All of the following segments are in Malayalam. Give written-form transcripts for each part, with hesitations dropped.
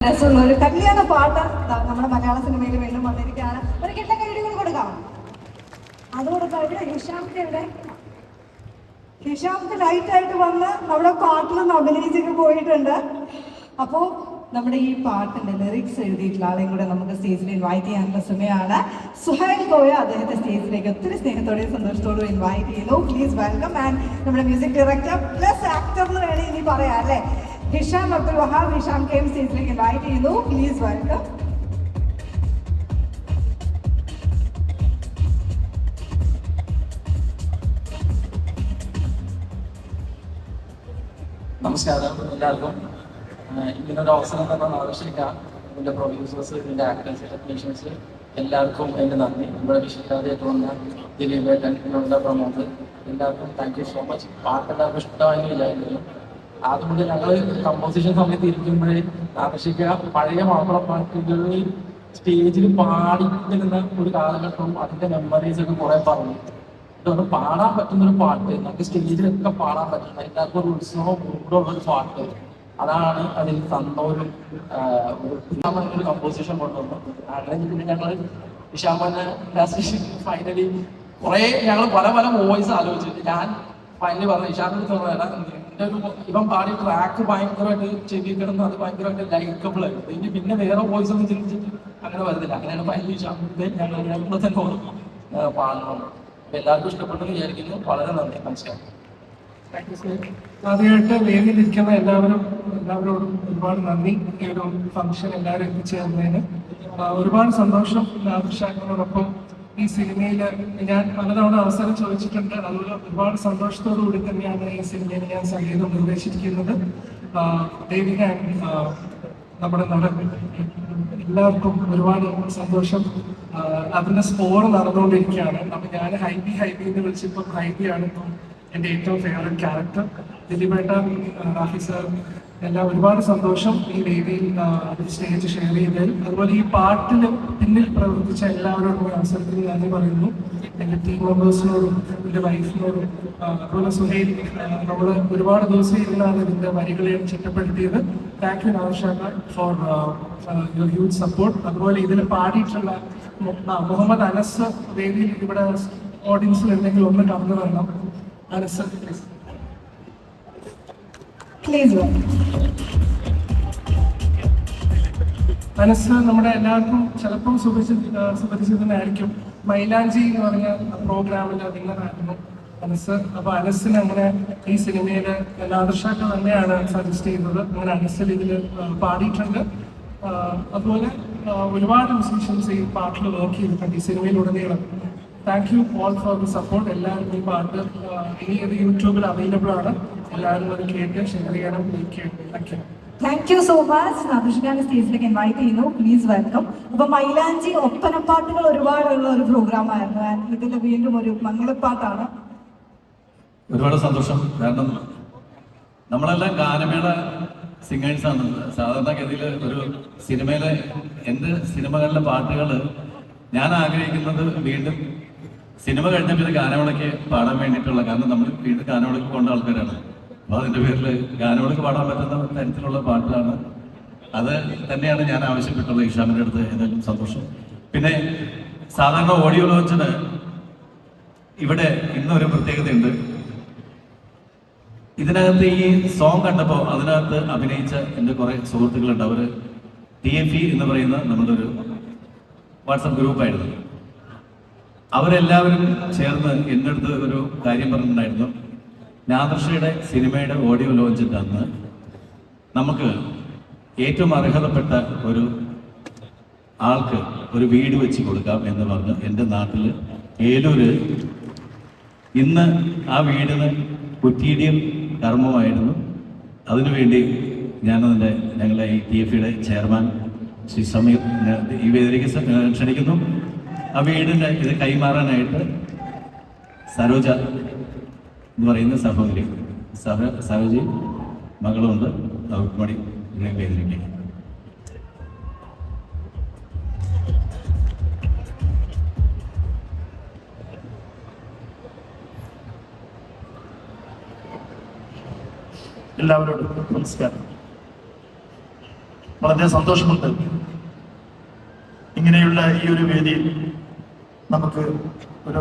രസമുള്ള ഒരു കല്യാണ പാട്ട് നമ്മുടെ മലയാള സിനിമയിൽ വീണ്ടും വന്നിരിക്കുകയാണ്. ഒരു കിട്ട കൈഡികൾ കൊടുക്കാം. അത് കൊടുക്കാം. ഇവിടെ ഹിഷാമിന്റെ ഇവിടെ ഹിഷാമിന്റെ ലൈറ്റ് ആയിട്ട് വന്ന് നമ്മുടെ പാട്ടിലൊന്ന് അഭിനയിച്ചൊക്കെ പോയിട്ടുണ്ട്. അപ്പോൾ നമ്മുടെ ഈ പാട്ടിന്റെ ലിറിക്സ് എഴുതിയിട്ടുള്ള ആളെയും കൂടെ നമുക്ക് സ്റ്റേജിൽ ഇൻവൈറ്റ് ചെയ്യാനുള്ള സമയമാണ്. സുഹൈൽ കോയ അദ്ദേഹത്തെ സ്റ്റേജിലേക്ക് ഒത്തിരി സ്നേഹത്തോടെയും സന്തോഷത്തോടും ഇൻവൈറ്റ് ചെയ്യുന്നു. Please welcome. ആൻഡ് നമ്മുടെ മ്യൂസിക് ഡയറക്ടർ പ്ലസ് ആക്ടർ എന്ന് വേണേ ഇനി പറയാം അല്ലേ, ഹിഷാം അബ്ദുൽ വഹാബ്. ഹിഷാം കെയും സ്റ്റേജിലേക്ക് ഇൻവൈറ്റ് ചെയ്യുന്നു. Please welcome. നമസ്കാരം എല്ലാവർക്കും. ഇങ്ങനൊരു അവസരം തന്നെ ആവശ്യമില്ല. ഇതിൻ്റെ പ്രൊഡ്യൂസേഴ്സ്, ഇതിൻ്റെ ആക്ടേഴ്സ്, ടെക്നീഷ്യൻസ് എല്ലാവർക്കും എൻ്റെ നന്ദി. നമ്മുടെ വിശിഷ്ടാതായിട്ട് വന്ന ദിലീപേട്ടൻ, നമ്മുടെ പ്രമോദ്, എല്ലാവർക്കും താങ്ക് യു സോ മച്ച്. പാട്ട് എല്ലാവർക്കും ഇഷ്ടമായെന്ന് വിചാരിക്കുന്നു. അതുകൊണ്ട് ഞങ്ങൾ കമ്പോസിഷൻ സമയത്ത് ഇരിക്കുമ്പോഴേ ആകർഷിക്ക പഴയ മാപ്പിളപ്പാട്ടുകളിൽ സ്റ്റേജിൽ പാടിക്കുന്ന ഒരു കാലഘട്ടവും അതിൻ്റെ മെമ്മറീസൊക്കെ കുറേ പറഞ്ഞു. ഇതൊന്ന് പാടാൻ പറ്റുന്നൊരു പാട്ട്, നമുക്ക് സ്റ്റേജിലൊക്കെ പാടാൻ പറ്റുന്ന എല്ലാവർക്കും ഒരു ഉത്സവം കൂടുള്ളൊരു പാട്ട്, അതാണ് അതിൽ തന്ന ഒരു കമ്പോസിഷൻ കൊണ്ടുവന്നു. അങ്ങനെ പിന്നെ ഞങ്ങൾ ഇഷാമനെ ഫൈനലി കുറേ ഞങ്ങൾ പല പല വോയിസ് ആലോചിച്ചിട്ട് ഞാൻ ഫൈനലി പറഞ്ഞു ഇഷാമിന്റെ ഒരു ഇവൻ പാടിയ ട്രാക്ക് ഭയങ്കരമായിട്ട് ചെവി കിടന്ന് അത് ഭയങ്കരമായിട്ട് ലൈക്കബിൾ ആയിരുന്നു. ഇനി പിന്നെ വേറെ വോയിസ് ഒന്നും ചിന്തിച്ചിട്ട് അങ്ങനെ വരുന്നില്ല. അങ്ങനെയാണ് ഫൈനലി ഇഷാമിന്റെ ഞങ്ങൾ തന്നെ പാടണം. എല്ലാവർക്കും ഇഷ്ടപ്പെട്ടെന്ന് വിചാരിക്കുന്നു. വളരെ നന്ദി. നമസ്കാരം. ആദ്യമായിട്ട് വേദിയിലിരിക്കുന്ന എല്ലാവരോടും ഒരുപാട് നന്ദി. ഈ ഒരു ഫംഗ്ഷൻ എല്ലാവരും എത്തിച്ചേർന്നതിന് ഒരുപാട് സന്തോഷം. ആദർശാക്കളോടൊപ്പം ഈ സിനിമയിൽ ഞാൻ പലതവണ അവസരം ചോദിച്ചിട്ടുണ്ട്. അതുപോലെ ഒരുപാട് സന്തോഷത്തോടു കൂടി തന്നെയാണ് ഈ സിനിമയിൽ ഞാൻ സംഗീതം നിർദ്ദേശിച്ചിരിക്കുന്നത്. ദേവിക, നമ്മുടെ നടൻ, എല്ലാവർക്കും ഒരുപാട് സന്തോഷം. അതിന്റെ സ്കോർ നടന്നുകൊണ്ടിരിക്കുകയാണ്. അപ്പൊ ഞാൻ ഹൈബി എന്ന് വിളിച്ചപ്പോൾ ഹൈബിയാണ് ഇപ്പം എൻ്റെ ഏറ്റവും ഫേവറേറ്റ് ക്യാരക്ടർ. ദിലീപേട്ട, റാഫി സാർ, എല്ലാം ഒരുപാട് സന്തോഷം ഈ വേദിയിൽ സ്റ്റേജ് ഷെയർ ചെയ്തതിൽ. അതുപോലെ ഈ പാട്ടിന് പിന്നിൽ പ്രവർത്തിച്ച എല്ലാവരോടും അവസരത്തിൽ നന്ദി പറയുന്നു. എൻ്റെ ടീം മെമ്പേഴ്സിനോടും എൻ്റെ വൈഫിനോടും അതുപോലെ സുഹൈൽ, നമ്മൾ ഒരുപാട് ദിവസം ഇരുന്നാണ് ഇതിൻ്റെ വരികളെ ചിട്ടപ്പെടുത്തിയത്. താങ്ക് യു നാദിർഷാക്ക ഫോർ യുവർ ഹ്യൂജ് സപ്പോർട്ട്. അതുപോലെ ഇതിൽ പാടിയിട്ടുള്ള മുഹമ്മദ് അനസ് വേദിയിൽ ഇവിടെ ഓഡിയൻസിൽ എന്തെങ്കിലും ഒന്ന് കടന്നു വരണം. അനസ് പ്ലീസ്. മനസ്സ് നമ്മുടെ എല്ലാവർക്കും ചിലപ്പം സുപരിചിതനായിരിക്കും. മൈലാഞ്ചി എന്ന് പറഞ്ഞ പ്രോഗ്രാമിൽ വിന്നറായിരുന്നു അനസ്. അപ്പൊ അനസിന് അങ്ങനെ ഈ സിനിമയില് നാദിർഷാക്ക തന്നെയാണ് സജസ്റ്റ് ചെയ്യുന്നത്. അങ്ങനെ അനസിൽ ഇതിൽ പാടിയിട്ടുണ്ട്. അതുപോലെ ഒരുപാട് മ്യൂസീഷ്യൻസ് ഈ പാട്ടിൽ വർക്ക് ചെയ്തിട്ടുണ്ട് ഈ സിനിമയിലുടനീളം. Thank you all for the support. എല്ലാവരും ഈ പാട്ട് ഇനി ഇത് യൂട്യൂബിൽ അവൈലബിൾ ആണ്. എല്ലാവരും അത് കേട്ട് ഷെയർ ചെയ്യണം. Thank you so much. നാദിർഷാനെ സ്റ്റേജിലേക്ക് ഇൻവൈറ്റ് ചെയ്യുന്നു. Please welcome. അപ്പൊ മൈലാഞ്ചി ഒപ്പനപ്പാട്ടുകൾ ഒരുപാടുള്ള ഒരു പ്രോഗ്രാമായിരുന്നു. ഇതിൽ വീണ്ടും ഒരു മംഗളപ്പാട്ടാണ്. ഒരുപാട് സന്തോഷം. കാരണം നമ്മളെല്ലാം ഗാനമേള സിംഗേഴ്സാണ്. സാധാരണഗതിയിൽ ഒരു സിനിമയിലെ എൻ്റെ സിനിമകളിലെ പാട്ടുകൾ ഞാൻ ആഗ്രഹിക്കുന്നത് വീണ്ടും സിനിമ കഴിഞ്ഞ പിന്നെ ഗാനമേളയ്ക്ക് പാടാൻ വേണ്ടിയിട്ടുള്ള, കാരണം നമ്മൾ വീണ്ടും ഗാനമേളയ്ക്ക് പോകേണ്ട ആൾക്കാരാണ്. അപ്പോൾ അതിൻ്റെ പേരിൽ ഗാനമേളയ്ക്ക് പാടാൻ പറ്റുന്ന തരത്തിലുള്ള പാട്ടാണ്. അത് തന്നെയാണ് ഞാൻ ആവശ്യപ്പെട്ടുള്ളത് ഇഷാമിൻ്റെ അടുത്ത്. ഏതായാലും സന്തോഷം. പിന്നെ സാധാരണ ഓഡിയോ ലോഞ്ചിന് ഇവിടെ ഇന്നൊരു പ്രത്യേകതയുണ്ട്. ഇതിനകത്ത് ഈ സോങ് കണ്ടപ്പോൾ അതിനകത്ത് അഭിനയിച്ച എൻ്റെ കുറേ സുഹൃത്തുക്കളുണ്ട്. അവർ TFE എന്ന് പറയുന്ന നമ്മുടെ ഒരു വാട്സപ്പ് ഗ്രൂപ്പായിരുന്നു. അവരെല്ലാവരും ചേർന്ന് എൻ്റെ അടുത്ത് ഒരു കാര്യം പറഞ്ഞിട്ടുണ്ടായിരുന്നു. നാദിർഷയുടെ സിനിമയുടെ ഓഡിയോ ലോഞ്ചിൻ്റെ അന്ന് നമുക്ക് ഏറ്റവും അർഹതപ്പെട്ട ഒരു ആൾക്ക് ഒരു വീട് വെച്ച് കൊടുക്കാം എന്ന് പറഞ്ഞ് എൻ്റെ നാട്ടിൽ ഏലൂര് ഇന്ന് ആ വീടിന് കുറ്റീടിയൽ കർമ്മമായിരുന്നു. അതിനുവേണ്ടി ഞാനതിൻ്റെ ഞങ്ങളെ ഈ TFEയുടെ ചെയർമാൻ ശ്രീ സമീർ ഈ വേദിയിലേക്ക് ക്ഷണിക്കുന്നു. ആ വീടിൻ്റെ ഇത് കൈമാറാനായിട്ട് സരോജ എന്ന് പറയുന്ന സഹോദരി, സരോജി മകളുണ്ട്. മണി വേദിയിലേക്ക്. എല്ലാവരോടും നമസ്കാരം. വളരെ സന്തോഷമുണ്ട് ഇങ്ങനെയുള്ള ഈ ഒരു വേദിയിൽ നമുക്ക് ഒരു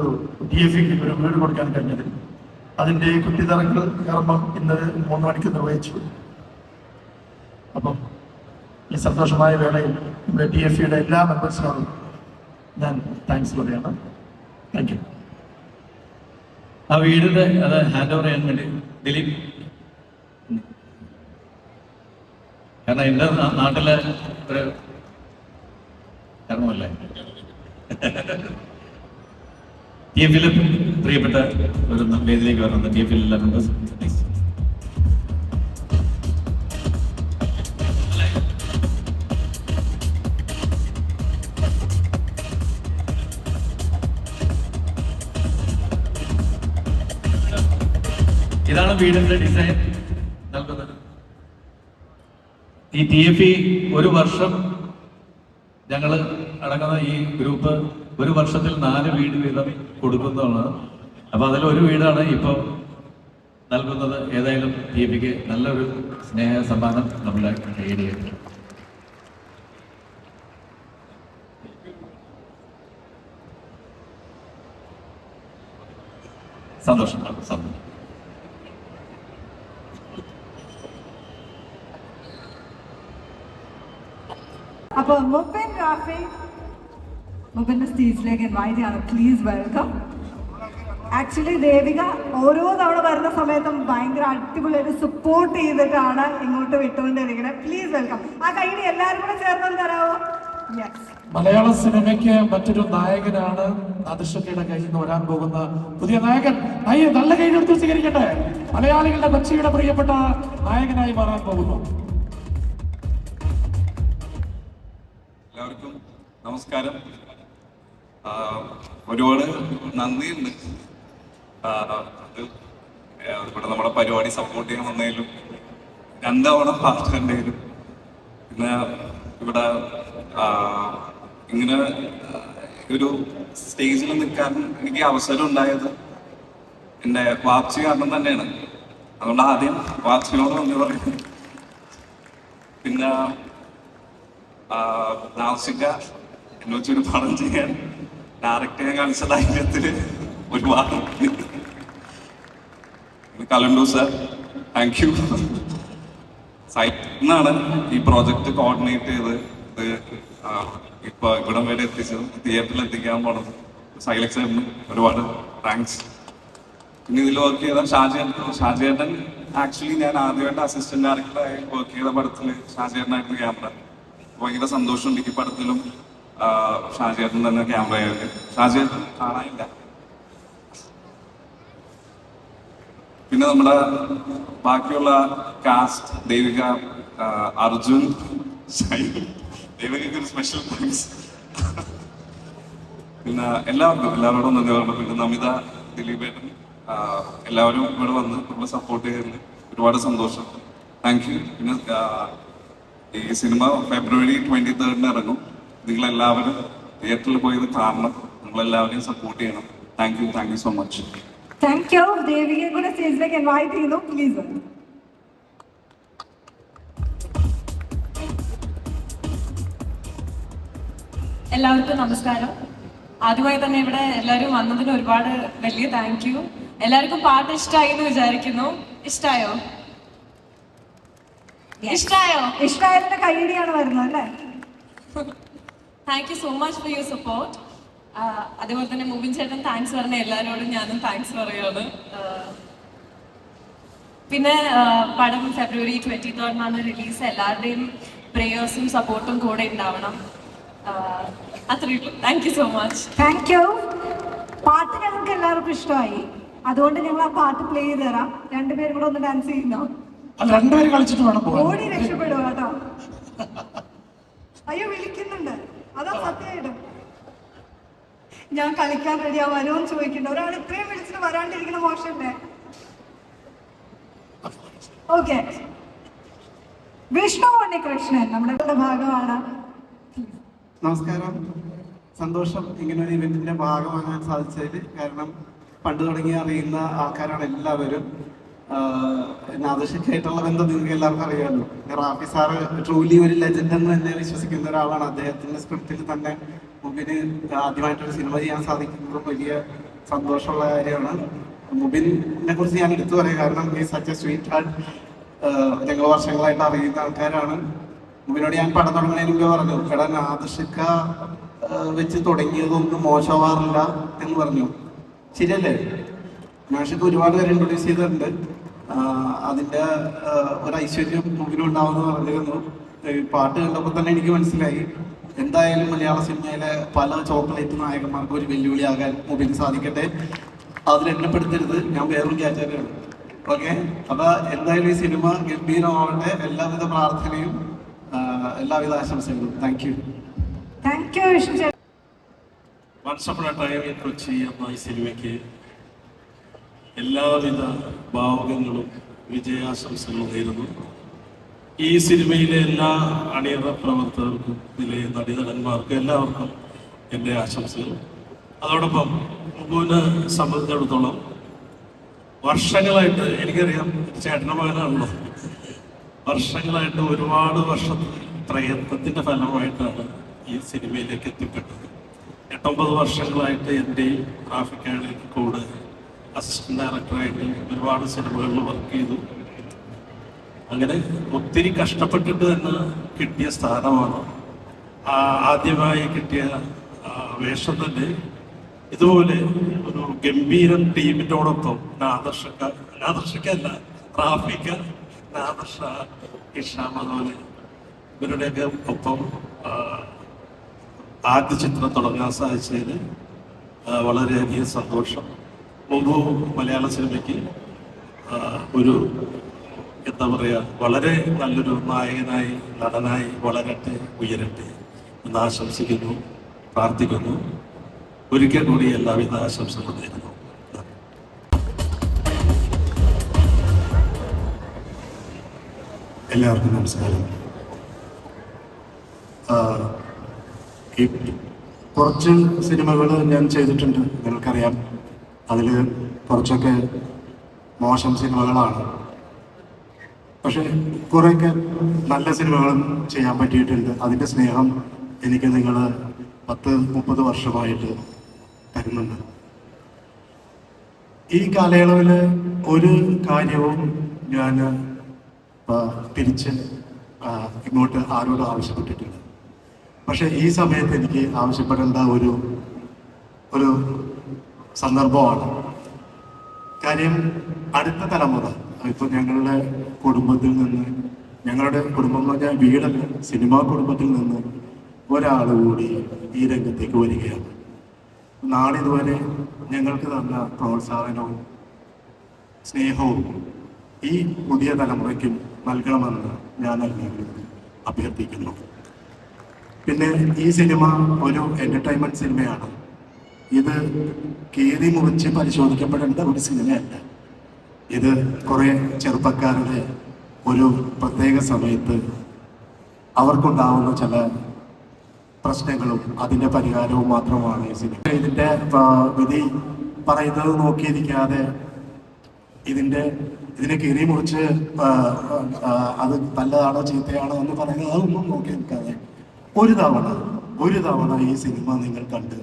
DFEക്ക് ഒരു വീട് കൊടുക്കാൻ കഴിഞ്ഞത്. അതിൻ്റെ കുട്ടിതറക്കൽ കർമ്മം ഇന്ന് 3 മണിക്ക് നിർവഹിച്ചു. അപ്പം ഈ സന്തോഷമായ വേളയിൽ നമ്മുടെ DFEയുടെ എല്ലാ മെമ്പേഴ്സിനോടും ഞാൻ താങ്ക്സ് പറയുകയാണ്. Thank you. ആ വീടിന്റെ അത് ഹാൻഡ് ഓവർ ചെയ്യാൻ വേണ്ടി ദിലീപ്, കാരണം എൻ്റെ നാട്ടിലെ ഒരു കർമ്മമല്ലേ TFEയിലെ പ്രിയപ്പെട്ട ഒരു വേദിയിലേക്ക് വരുന്നത് TFEയിലെ എല്ലാ മെമ്പേഴ്സ്. ഇതാണ് വീടിന്റെ ഡിസൈൻ നൽകുന്നത്. ഈ TFE ഒരു വർഷം ഞങ്ങൾ അടങ്ങുന്ന ഈ ഗ്രൂപ്പ് ഒരു വർഷത്തിൽ 4 വീട് വീതം കൊടുക്കുന്നതാണ്. അപ്പൊ അതിലൊരു വീടാണ് ഇപ്പോൾ നൽകുന്നത്. ഏതായാലും TFEക്ക് നല്ലൊരു സ്നേഹ സമ്മാനം നമ്മളെ നേടിയത്. സന്തോഷം. അപ്പൊ മുബിൻ റാഫി, മുബിന്റെ സ്റ്റേജിലേക്ക് ഇൻവൈറ്റ് ചെയ്യാണ്. Please welcome. ആക്ച്വലി ദേവിക ഓരോ തവണ വരുന്ന സമയത്തും ഭയങ്കര അടിപൊളിയായിട്ട് സപ്പോർട്ട് ചെയ്തിട്ടാണ് ഇങ്ങോട്ട് വിട്ടുകൊണ്ടിരിക്കുന്നത്. Please welcome. ആ കൈയ്യടി എല്ലാവരും കൂടെ ചേർന്ന് തരാമോ? യെസ്. മലയാള സിനിമയ്ക്ക് മറ്റൊരു നായകനാണ് നാദിർഷക്കയുടെ കയ്യിൽ നിന്ന് വരാൻ പോകുന്ന പുതിയ നായകൻ. നല്ല കൈയ്യെടുത്ത് സ്വീകരിക്കട്ടെ. മലയാളികളുടെ കൊച്ചിയുടെ പ്രിയപ്പെട്ട നായകനായി മാറാൻ പോകുന്നു. എല്ലാവർക്കും നമസ്കാരം. ഒരുപാട് നന്ദിയുണ്ട്. അത് ഇവിടെ നമ്മുടെ പരിപാടി സപ്പോർട്ട് ചെയ്യാൻ വന്നതിലും 2 തവണ പാട്ട് കണ്ടതിലും പിന്നെ ഇവിടെ ഇങ്ങനെ ഒരു സ്റ്റേജിൽ നിൽക്കാൻ എനിക്ക് അവസരം ഉണ്ടായത് എൻ്റെ വാപ്സി കാരണം തന്നെയാണ്. അതുകൊണ്ട് ആദ്യം വാപ്സിനോട് നന്ദി പറയുന്നു. പിന്നെ നാസിക എന്നെ വെച്ചൊരു പടം ചെയ്യാൻ ഡയറക്റ്റ് ചെയ്യാൻ കാണിച്ച ധൈര്യത്തില് ഒരുപാട് കലണ്ടു സർ, താങ്ക് യു. സൈറ്റിൽ ഈ പ്രോജക്റ്റ് കോർഡിനേറ്റ് ചെയ്ത് ഇത് ഇപ്പൊ ഇവിടം വരെ എത്തിച്ചത്, തിയേറ്ററിൽ എത്തിക്കാൻ പോണത് സൈലക്സ് സാറിന് ഒരുപാട് താങ്ക്സ്. പിന്നെ ഇതിൽ വർക്ക് ചെയ്ത ഷാജേട്ടൻ ആക്ച്വലി ഞാൻ ആദ്യമായിട്ട് അസിസ്റ്റന്റ് ഡയറക്ടറായി വർക്ക് ചെയ്ത പടത്തിൽ ഷാജേട്ടനായിരുന്നു ക്യാമറ. ഭയങ്കര സന്തോഷമുണ്ട് ഈ പടത്തിലും ഷാജേട്ടൻ തന്നെ ക്യാമറ ആയിട്ട്. ഷാജേട്ടൻ കാണാനില്ല. പിന്നെ നമ്മുടെ ബാക്കിയുള്ള കാസ്റ്റ് ദേവിക, അർജുൻ, ദേവികയ്ക്ക് ഒരു സ്പെഷ്യൽ താങ്ക്സ്. പിന്നെ എല്ലാവരോടും നന്ദി പറഞ്ഞു. പിന്നെ നമിത, ദിലീപേട്ടൻ, എല്ലാവരും ഇവിടെ വന്ന് നമ്മളെ സപ്പോർട്ട് ചെയ്തതിൽ ഒരുപാട് സന്തോഷം. Thank you. പിന്നെ ഈ സിനിമ February 23 ഇറങ്ങും. നിങ്ങളെല്ലാവരും തിയേറ്ററിൽ പോയത് കാണണം. നമ്മളെല്ലാവരെയും സപ്പോർട്ട് ചെയ്യണം. Thank you so much. Thank you. ദേവികയെ കൂടെ സ്റ്റേജിലേക്ക് ഇൻവൈറ്റ് ചെയ്യുന്നു. പ്ലീസ്. എല്ലാവർക്കും നമസ്കാരം. ആദ്യമായി തന്നെ ഇവിടെ എല്ലാവരും വന്നതിന് ഒരുപാട് വലിയ താങ്ക് യു. എല്ലാവർക്കും പാട്ട് ഇഷ്ടമായി എന്ന് വിചാരിക്കുന്നു. ഇഷ്ടായോ? ഇഷ്ടായതിന്റെ കൈയടിയാണ് വരുന്നത് അല്ലേ? Thank you so much for your support. അതേപോലെ തന്നെ മുബിൻ ചേട്ടൻ താങ്ക്സ് പറഞ്ഞ എല്ലാവരോടും ഞാനും താങ്ക്സ് പറയുകയാണ്. പിന്നെ പടം February 23 റിലീസ്. എല്ലാവരുടെയും പ്രേയേഴ്സും സപ്പോർട്ടും കൂടെ ഉണ്ടാവണം. അത്രയേ ഉള്ളൂ. Thank you so much. Thank U. പാട്ട് ഞങ്ങൾക്ക് എല്ലാവർക്കും ഇഷ്ടമായി. അതുകൊണ്ട് ഞങ്ങൾ ആ പാട്ട് പ്ലേ ചെയ്ത് തരാം. 2 പേരും കൂടെ ഒന്ന് ഡാൻസ് ചെയ്യുന്നോ? അത് 2 പേര് കളിച്ചിട്ട് വേണം പോകാൻ. ഓടി രക്ഷപ്പെടുക കേട്ടോ. അയ്യോ വിളിക്കുന്നുണ്ട്. അതാ സത്യമായിട്ടും ഞാൻ കളിക്കാൻ റെഡിയാ വരുമെന്ന് ചോദിക്കുന്നുണ്ട്. ഒരാൾ ഇത്രയും വിളിച്ചിട്ട് വരാണ്ടിരിക്കുന്ന മോശമല്ലേ? ഓക്കെ. വിഷ്ണു ഉണ്ണികൃഷ്ണൻ നമ്മുടെ ഭാഗമാണ്. നമസ്കാരം. സന്തോഷം ഇങ്ങനെ ഒരു ഇവന്റിന്റെ ഭാഗമാകാൻ സാധിച്ചതിൽ. കാരണം പണ്ട് തുടങ്ങി അറിയുന്ന ആൾക്കാരാണ് എല്ലാവരും. നാദർഷക്കായിട്ടുള്ള ബന്ധം നിങ്ങൾക്ക് എല്ലാവർക്കും അറിയാമല്ലോ. റാഫി സാറ് ട്രൂലി ഒരു ലെജൻഡ് എന്ന് തന്നെ വിശ്വസിക്കുന്ന ഒരാളാണ്. അദ്ദേഹത്തിന്റെ സ്ക്രിപ്റ്റിൽ തന്നെ മുബിന് ആദ്യമായിട്ടൊരു സിനിമ ചെയ്യാൻ സാധിക്കുന്നത് വലിയ സന്തോഷമുള്ള കാര്യമാണ്. മുബിനെ കുറിച്ച് ഞാൻ എടുത്തു പറയാം, കാരണം ഈ സച്ച് എ സ്വീറ്റ് ഹാർട്ട്. ഞങ്ങൾ വർഷങ്ങളായിട്ട് അറിയുന്ന ആൾക്കാരാണ്. മുബിനോട് ഞാൻ പടം തുടങ്ങുന്നതിന് മുമ്പേ പറഞ്ഞു, എടാ നാദർഷക്ക വെച്ച് തുടങ്ങിയതൊന്നും മോശമാവാറില്ല എന്ന് പറഞ്ഞു. ശരിയല്ലേ? നാദർഷക്ക ഒരുപാട് പേര് ഇൻട്രൊഡ്യൂസ് ചെയ്തിട്ടുണ്ട്. അതിൻ്റെ ഒരു ഐശ്വര്യം മുബിനുണ്ടാവുമെന്ന് പറഞ്ഞിരുന്നു. പാട്ട് കണ്ടപ്പോൾ തന്നെ എനിക്ക് മനസ്സിലായി എന്തായാലും മലയാള സിനിമയിലെ പല ചോക്ലേറ്റ് നായകന്മാർക്ക് ഒരു വെല്ലുവിളിയാകാൻ മുബിന് സാധിക്കട്ടെ. അതിലെണ്ണപ്പെടുത്തരുത്, ഞാൻ വേറൊരു കാറ്റഗറിയാണ്. ഓക്കെ, അപ്പൊ എന്തായാലും ഈ സിനിമ ഗംഭീരമാവട്ടെ. എല്ലാവിധ പ്രാർത്ഥനയും എല്ലാവിധ ആശംസകളും. Thank you. Thank you Vishnu ചേട്ടാ. Once upon a time in Kochi എന്ന ഈ സിനിമയ്ക്ക് എല്ലാവിധ ഭാവുകങ്ങളും വിജയാശംസകളും നേരുന്നു. ഈ സിനിമയിലെ എല്ലാ അണിയറ പ്രവർത്തകർക്കും ഇതിലെ നടിനടന്മാർക്കും എല്ലാവർക്കും എൻ്റെ ആശംസകൾ. അതോടൊപ്പം മുബുവിനെ സംബന്ധിച്ചിടത്തോളം വർഷങ്ങളായിട്ട്, എനിക്കറിയാം ചേട്ടൻ്റെ മകനാണല്ലോ, വർഷങ്ങളായിട്ട് ഒരുപാട് പ്രയത്നത്തിൻ്റെ ഫലമായിട്ടാണ് ഈ സിനിമയിലേക്ക് എത്തിപ്പെട്ടത്. 8-9 വർഷങ്ങളായിട്ട് എൻ്റെയും റാഫിക്കയുടെ കൂടെ അസിസ്റ്റന്റ് ഡയറക്ടറായിട്ട് ഒരുപാട് സിനിമകളിൽ വർക്ക് ചെയ്തു. അങ്ങനെ ഒത്തിരി കഷ്ടപ്പെട്ടിട്ട് തന്നെ കിട്ടിയ സ്ഥാനമാണ്. ആദ്യമായി കിട്ടിയ വേഷം തന്നെ ഇതുപോലെ ഒരു ഗംഭീരം ടീമിനോടൊപ്പം നാദർഷക്കല്ല റാഫിക്ക, നാദർഷ, ഇഷാം, അതുപോലെ ഇവരുടെയൊക്കെ ഒപ്പം ആദ്യ ചിത്രം തുടങ്ങാൻ സാധിച്ചതിൽ വളരെയധികം സന്തോഷം. മുമ്പ് മലയാള സിനിമയ്ക്ക് ഒരു എന്താ പറയുക, വളരെ നല്ലൊരു നായകനായി നടനായി വളരട്ടെ, ഉയരട്ടെ എന്ന് ആശംസിക്കുന്നു, പ്രാർത്ഥിക്കുന്നു. ഒരിക്കൽ കൂടി എല്ലാവിധ ആശംസകളും നേരുന്നു. എല്ലാവർക്കും നമസ്കാരം. ഈ കുറച്ച് സിനിമകൾ ഞാൻ ചെയ്തിട്ടുണ്ട്, നിങ്ങൾക്കറിയാം. അതിൽ കുറച്ചൊക്കെ മോശം സിനിമകളാണ്. പക്ഷെ കുറേയൊക്കെ നല്ല സിനിമകളും ചെയ്യാൻ പറ്റിയിട്ടുണ്ട്. അതിൻ്റെ സ്നേഹം എനിക്ക് നിങ്ങൾ 10-30 വർഷമായിട്ട് തരുന്നുണ്ട്. ഈ കാലയളവിൽ ഒരു കാര്യവും ഞാൻ തിരിച്ച് ഇങ്ങോട്ട് ആരോടും ആവശ്യപ്പെട്ടിട്ടില്ല. പക്ഷെ ഈ സമയത്ത് എനിക്ക് ആവശ്യപ്പെടേണ്ട ഒരു സന്ദർഭമാണ്. കാര്യം അടുത്ത തലമുറ, ഇപ്പൊ ഞങ്ങളുടെ കുടുംബത്തിൽ നിന്ന്, ഞങ്ങളുടെ കുടുംബം എന്ന് പറഞ്ഞാൽ വീടല്ല, സിനിമാ കുടുംബത്തിൽ നിന്ന് ഒരാൾ കൂടി ഈ രംഗത്തേക്ക് വരികയാണ്. നാളിതുവരെ ഞങ്ങൾക്ക് തന്ന പ്രോത്സാഹനവും സ്നേഹവും ഈ പുതിയ തലമുറയ്ക്കും നൽകണമെന്ന് ഞാൻ എല്ലാവരും അഭ്യർത്ഥിക്കുന്നു. പിന്നെ ഈ സിനിമ ഒരു എന്റർടൈൻമെന്റ് സിനിമയാണ്. ഇത് കീറി മുറിച്ച് പരിശോധിക്കപ്പെടേണ്ട ഒരു സിനിമയല്ല. ഇത് കുറെ ചെറുപ്പക്കാരുടെ ഒരു പ്രത്യേക സമയത്ത് അവർക്കുണ്ടാവുന്ന ചില പ്രശ്നങ്ങളും അതിൻ്റെ പരിഹാരവും മാത്രമാണ് ഈ സിനിമ. ഇതിൻ്റെ വിധി പറയുന്നത് നോക്കിയിരിക്കാതെ ഇതിനെ കീറി മുറിച്ച് അത് നല്ലതാണോ ചീത്തയാണോ എന്ന് പറയുന്നത് അതൊന്നും നോക്കി നിൽക്കാതെ ഒരു തവണ ഈ സിനിമ നിങ്ങൾ കണ്ട്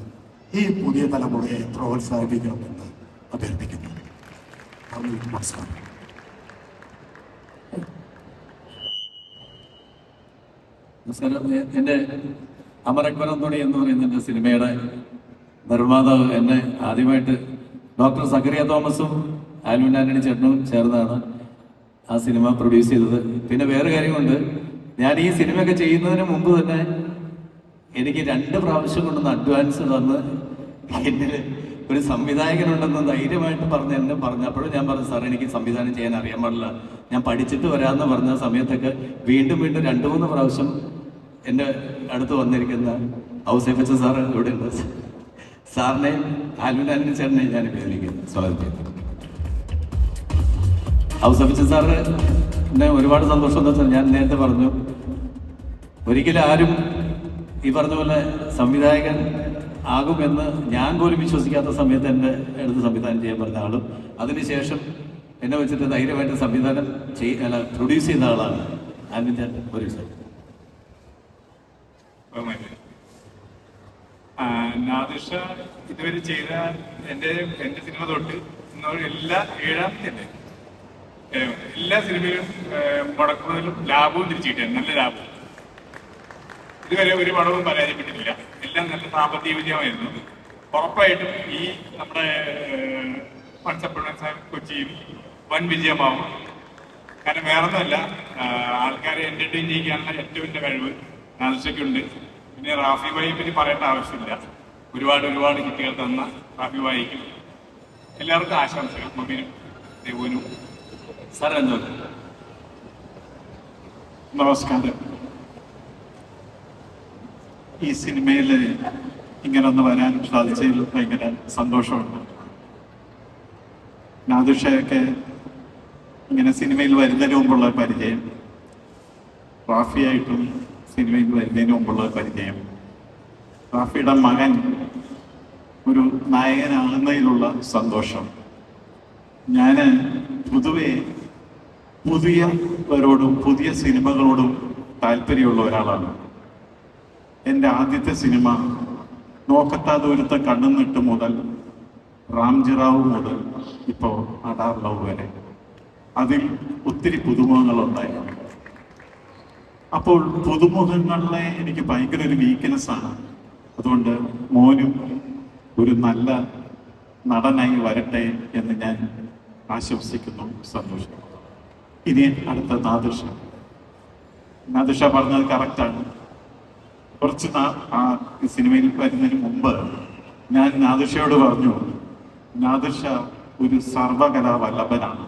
ഈ പുതിയ തലമുറയെ പ്രോത്സാഹിപ്പിക്കണമെന്ന് അഭ്യർത്ഥിക്കുന്നു. നമസ്കാരം. നമസ്കാരം. എൻ്റെ അമരക്വരം തുണി എന്ന് പറയുന്ന എൻ്റെ സിനിമയുടെ നിർമ്മാതാവ് എന്നെ ആദ്യമായിട്ട് ഡോക്ടർ സക്കറിയ തോമസും ആൽവിൻ ആന്റണി ചേട്ടനും ചേർന്നാണ് ആ സിനിമ പ്രൊഡ്യൂസ് ചെയ്തത്. പിന്നെ വേറെ കാര്യമുണ്ട്, ഞാൻ ഈ സിനിമയൊക്കെ ചെയ്യുന്നതിന് മുമ്പ് തന്നെ എനിക്ക് 2 പ്രാവശ്യം കൊണ്ടൊന്ന് അഡ്വാൻസ് തന്ന് എന്നിൽ ഒരു സംവിധായകനുണ്ടെന്ന് ധൈര്യമായിട്ട് എന്നെ പറഞ്ഞപ്പോഴും ഞാൻ പറഞ്ഞു, സാർ എനിക്ക് സംവിധാനം ചെയ്യാൻ അറിയാൻ പാടില്ല, ഞാൻ പഠിച്ചിട്ട് വരാമെന്ന് പറഞ്ഞ സമയത്തൊക്കെ വീണ്ടും 2-3 പ്രാവശ്യം എൻ്റെ അടുത്ത് വന്നിരിക്കുന്ന ഔസേപ്പച്ചൻ സാറ് ഇവിടെ ഉണ്ട്. സാറിനെയും ആൽവിൻ ആന്റണി ചേട്ടനെയും ഞാൻ ഉപയോഗിക്കുന്നു. സ്വാഗതം ചെയ്യുന്നു. ഔസേപ്പച്ചൻ സാറ് എന്നെ ഒരുപാട് സന്തോഷം എന്ന് വെച്ചാൽ, ഞാൻ നേരത്തെ പറഞ്ഞു, ഒരിക്കലും ആരും ഈ പറഞ്ഞ പോലെ സംവിധായകൻ ആകുമെന്ന് ഞാൻ പോലും വിശ്വസിക്കാത്ത സമയത്ത് എൻ്റെ അടുത്ത് സംവിധാനം ചെയ്യാൻ പറഞ്ഞ ആളും അതിനുശേഷം എന്നെ വെച്ചിട്ട് ധൈര്യമായിട്ട് സംവിധാനം പ്രൊഡ്യൂസ് ചെയ്ത ആളാണ് ആൽവിൻ ചേട്ടൻ. പ്രൊഡ്യൂസർ നാദിർഷ ഇതുവരെ ചെയ്ത എൻ്റെ സിനിമ തൊട്ട് എല്ലാ 7ാമത്തെ എല്ലാ സിനിമയിലും മുടക്കുന്നതിലും ലാഭവും തിരിച്ചു കിട്ടിയാണ്, നല്ല ലാഭം. ഇതുവരെ ഒരു പടവും പരാജയപ്പെട്ടിട്ടില്ല, എല്ലാം നല്ല സാമ്പത്തിക വിജയമായിരുന്നു. ഉറപ്പായിട്ടും ഈ നമ്മുടെ കൊച്ചിയും വൻ വിജയമാവും. കാരണം വേറൊന്നുമല്ല, ആൾക്കാരെ എന്റർടൈൻ ചെയ്യാനുള്ള ഏറ്റവും വലിയ കഴിവ് നാദിർഷയ്ക്കുണ്ട്. പിന്നെ റാഫി ഭായിയെ പറ്റി പറയേണ്ട ആവശ്യമില്ല, ഒരുപാട് ഹിറ്റുകൾ തന്ന റാഫി ഭായിക്കും എല്ലാവർക്കും ആശംസകൾ. മമ്മിനും ദേവുനും. സാർ എന്തോ നമസ്കാരം. ഈ സിനിമയിൽ ഇങ്ങനൊന്ന് വരാൻ സാധിച്ചതിൽ ഭയങ്കര സന്തോഷമുണ്ട്. നാദിർഷയൊക്കെ ഇങ്ങനെ സിനിമയിൽ വരുന്നതിന് മുമ്പുള്ള പരിചയം, റാഫിയായിട്ടും സിനിമയിൽ വരുന്നതിന് മുമ്പുള്ള പരിചയം, റാഫിയുടെ മകൻ ഒരു നായകനാകുന്നതിലുള്ള സന്തോഷം. ഞാൻ പൊതുവെ പുതിയവരോടും പുതിയ സിനിമകളോടും താല്പര്യമുള്ള ഒരാളാണ്. എൻ്റെ ആദ്യത്തെ സിനിമ നോക്കത്താ ദൂരത്തെ കണ്ണുനിട്ട് മുതൽ റാംജിറാവു മുതൽ ഇപ്പോൾ അടാർ ലവ് വരെ, അതിൽ ഒത്തിരി പുതുമുഖങ്ങളുണ്ടായിരുന്നു. അപ്പോൾ പുതുമുഖങ്ങളിലെ എനിക്ക് ഭയങ്കര ഒരു വീക്ക്നെസ്സാണ്. അതുകൊണ്ട് മോനും ഒരു നല്ല നടനായി വരട്ടെ എന്ന് ഞാൻ ആശംസിക്കുന്നു. സന്തോഷം. ഇനി അടുത്ത നാദിർഷ പറഞ്ഞത് കറക്റ്റാണ്. കുറച്ച് ആ സിനിമയിൽ വരുന്നതിന് മുമ്പ് ഞാൻ നാദിർഷയോട് പറഞ്ഞു, നാദിർഷ ഒരു സർവകലാവല്ലഭനാണ്,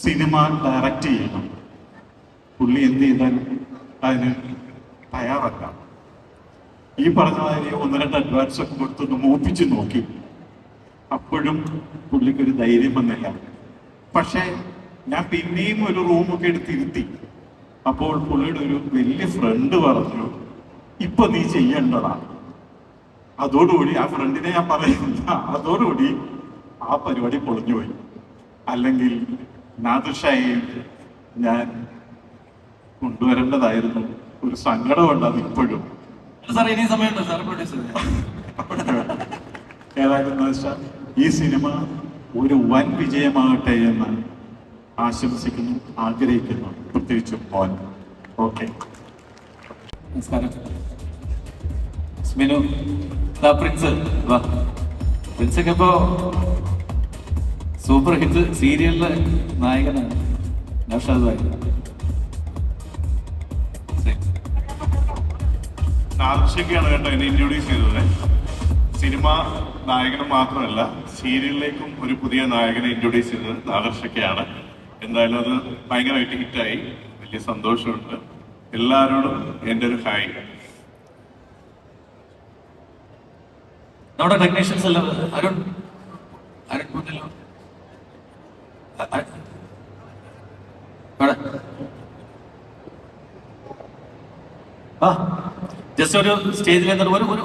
സിനിമ ഡയറക്റ്റ് ചെയ്യണം. പുള്ളി എന്ത് ചെയ്താൽ അതിന് തയ്യാറല്ല. ഈ പറഞ്ഞ മാതിരി 1-2 അഡ്വാൻസ് ഒക്കെ കൊടുത്തൊന്ന് മോപ്പിച്ച് നോക്കി, അപ്പോഴും പുള്ളിക്കൊരു ധൈര്യം വന്നില്ല. പക്ഷേ ഞാൻ പിന്നെയും ഒരു റൂമൊക്കെ എടുത്തിരുത്തി. അപ്പോൾ പുള്ളിയുടെ ഒരു വലിയ ഫ്രണ്ട് പറഞ്ഞു, ഇപ്പൊ നീ ചെയ്യേണ്ടതാ. അതോടുകൂടി ആ ഫ്രണ്ടിനെ ഞാൻ പറയുന്നില്ല, അതോടുകൂടി ആ പരിപാടി പൊളിഞ്ഞുപോയി. അല്ലെങ്കിൽ നാദിർഷയെ ഞാൻ കൊണ്ടുവരേണ്ടതായിരുന്നു. ഒരു സങ്കടമുണ്ട് അത് ഇപ്പോഴും. സാർ ഇനി സമയമുണ്ടോ സാർ പ്രൊഡ്യൂസർ? ഏതായാലും ഈ സിനിമ ഒരു വൻ വിജയമാകട്ടെ എന്ന് ആശംസിക്കുന്നു, ആഗ്രഹിക്കുന്നു. പ്രത്യേകിച്ചും മോൻ. ഓക്കെ, നമസ്കാരം. സ്മിനു, പ്രിൻസ് വാ. പ്രിൻസൊക്കെ ഇപ്പോ സൂപ്പർ ഹിറ്റ് സീരിയലിലെ നായകനാണ്, നൗഷാദ് ഭായി. നാദിർഷയ്ക്കാണ് കേട്ടോ എന്നെ ഇൻട്രൊഡ്യൂസ് ചെയ്തത്. സിനിമ നായകന് മാത്രമല്ല, സീരിയലിലേക്കും ഒരു പുതിയ നായകനെ ഇൻട്രൊഡ്യൂസ് ചെയ്തത് നാദിർഷയ്ക്കാണ്. എന്തായാലും അത് ഭയങ്കരമായിട്ട് ഹിറ്റായി, വലിയ സന്തോഷമുണ്ട്. എല്ലാവരോടും എൻ്റെ ഒരു ഹായ്. നമ്മുടെ ടെക്നീഷ്യൻസ് എല്ലാം അരുൺ ഉണ്ടല്ലോ. ജസ്റ്റ് ഒരു സ്റ്റേജിൽ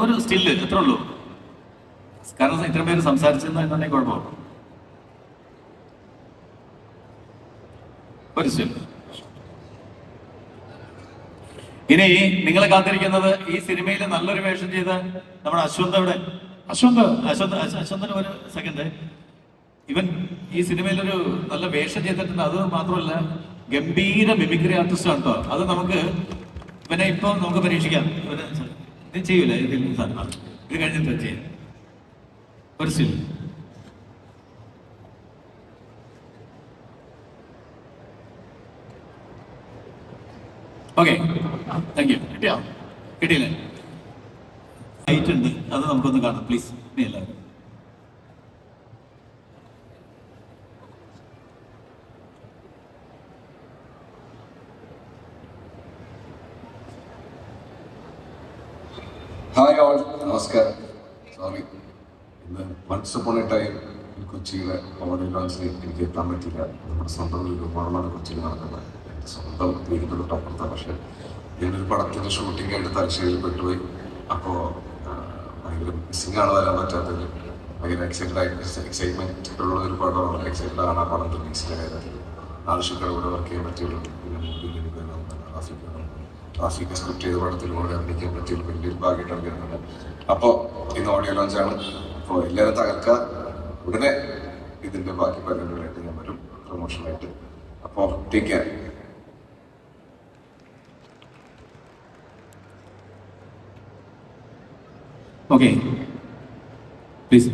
ഒരു സ്റ്റില്ല് എത്ര ഉള്ളൂ, കാരണം ഇത്ര പേര് സംസാരിച്ചെന്നുണ്ടെങ്കിൽ കുഴപ്പമില്ല. ഒരു സ്റ്റിൽ. ഇനി നിങ്ങളെ കാത്തിരിക്കുന്നത് ഈ സിനിമയിൽ നല്ലൊരു വേഷം ചെയ്ത നമ്മുടെ അശ്വന്ത്. അവിടെ അശ്വന്തിന് ഒരു സെക്കൻഡ്. ഇവൻ ഈ സിനിമയിലൊരു നല്ല വേഷം ചെയ്തിട്ടുണ്ട്. അത് മാത്രമല്ല ഗംഭീര മിമിക്രി ആർട്ടിസ്റ്റ് ആണ് കേട്ടോ. അത് നമുക്ക് ഇവനെ ഇപ്പൊ നമുക്ക് പരീക്ഷിക്കാം. ഇത് ചെയ്യൂല, ഇത് കഴിഞ്ഞിട്ട് ചെയ്യാം. ഒരു സ്റ്റിൽ. Okay, thank you. കിട്ടിയില്ലേ? ലൈറ്റ് ഉണ്ട്, അത് നമുക്കൊന്ന് കാണാം പ്ലീസ്. ഇനി എല്ലാവരും ഹായ് ഓൾ, നമസ്കാരം. സോറി, ഇന്ന് വൺസ് അപ്പോൺ എ ടൈം കൊച്ചിയിലെ ഓഡിയോ ലോഞ്ചിൽ എനിക്ക് എത്താൻ പറ്റില്ല. നമ്മുടെ സ്വന്തം ഒരു മകളാണ് കൊച്ചിയിൽ നടക്കുന്നത്, എൻ്റെ സ്വന്തം വീടിൻ്റെ തൊട്ടപ്പുറത്താണ്. പക്ഷേ ഞാനൊരു പടത്തിൻ്റെ ഷൂട്ടിംഗ് ആയിട്ട് തലശ്ശേരിയിൽ പെട്ടുപോയി. അപ്പോൾ ഭയങ്കര മിസ്സിംഗ് ആണ് വരാൻ പറ്റാത്തത്. ഭയങ്കര എക്സൈറ്റ്മെന്റ് ഉള്ള ഒരു പടമാണ്. എക്സൈറ്റഡ് ആണ് ആ പടം റിലീസിന്റെ കാര്യത്തിൽ. ആവശ്യക്കാർ കൂടെ വർക്ക് ചെയ്യാൻ പറ്റിയുള്ളൂ. പിന്നെ റാഫിക്ക് സ്ക്രിപ്റ്റ് ചെയ്ത പടത്തിൽ കൂടെ അഭിനയിക്കാൻ പറ്റിയുള്ള വലിയൊരു ഭാഗ്യമായിട്ടാണ് കരുതുന്നത്. അപ്പോൾ ഇന്ന് ഓഡിയോ ലോഞ്ചാണ്. അപ്പോൾ എല്ലാവരും തകർക്കുക. ഉടനെ ഇതിന്റെ ബാക്കി പരിപാടികളായിട്ട് ഞാൻ വരും, പ്രൊമോഷനായിട്ട്. അപ്പോൾ ടേക്ക് കെയർ. Okay, please.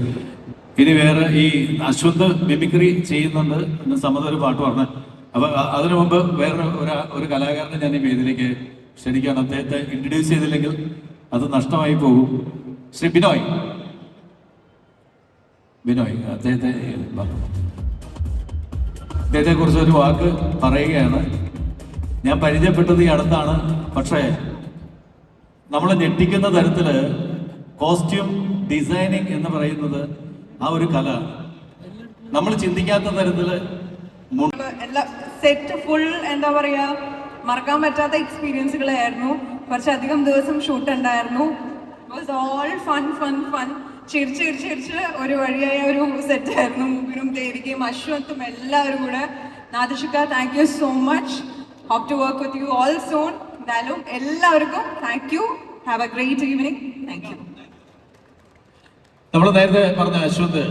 ഇനി വേറെ ഈ അശ്വന്ത് മിമിക്രി ചെയ്യുന്നുണ്ട് എന്ന് സമ്മത ഒരു പാട്ട് പറഞ്ഞു. അപ്പൊ അതിനു മുമ്പ് വേറെ ഒരു കലാകാരനെ ഞാൻ ഈ വേദിയിലേക്ക് ക്ഷണിക്കുകയാണ്. അദ്ദേഹത്തെ ഇൻട്രൊഡ്യൂസ് ചെയ്തില്ലെങ്കിൽ അത് നഷ്ടമായി പോകും. ശ്രീ ബിനോയ് അദ്ദേഹത്തെ കുറിച്ച് ഒരു വാക്ക് പറയുകയാണ്. ഞാൻ പരിചയപ്പെട്ടത് ഈ അടുത്താണ്. പക്ഷേ നമ്മളെ ഞെട്ടിക്കുന്ന തരത്തില് കോസ്റ്റ്യൂം ഡിസൈനിങ് എന്ന് പറയുന്നത് ആ ഒരു കല നമ്മൾ ചിന്തിക്കാത്ത തരത്തില് എല്ലാ സെറ്റ് ഫുൾ എന്താ പറയാ, മറക്കാൻ പറ്റാത്ത എക്സ്പീരിയൻസുകളായിരുന്നു. കുറച്ചധികം ദിവസം ഷൂട്ട് ഉണ്ടായിരുന്നു. വാസ് ഓൾ ഫൺ ചിരിച്ച് ഒരു വഴിയായ ഒരു സെറ്റായിരുന്നു. മുബിനും ദേവികയും അശ്വന്തും എല്ലാവരും കൂടെ. നാദിഷിക, thank you so much. Hope to work with you all soon. എന്തായാലും എല്ലാവർക്കും thank you. Have a great evening. Thank you. നമ്മൾ നേരത്തെ പറഞ്ഞ അശ്വന്ത്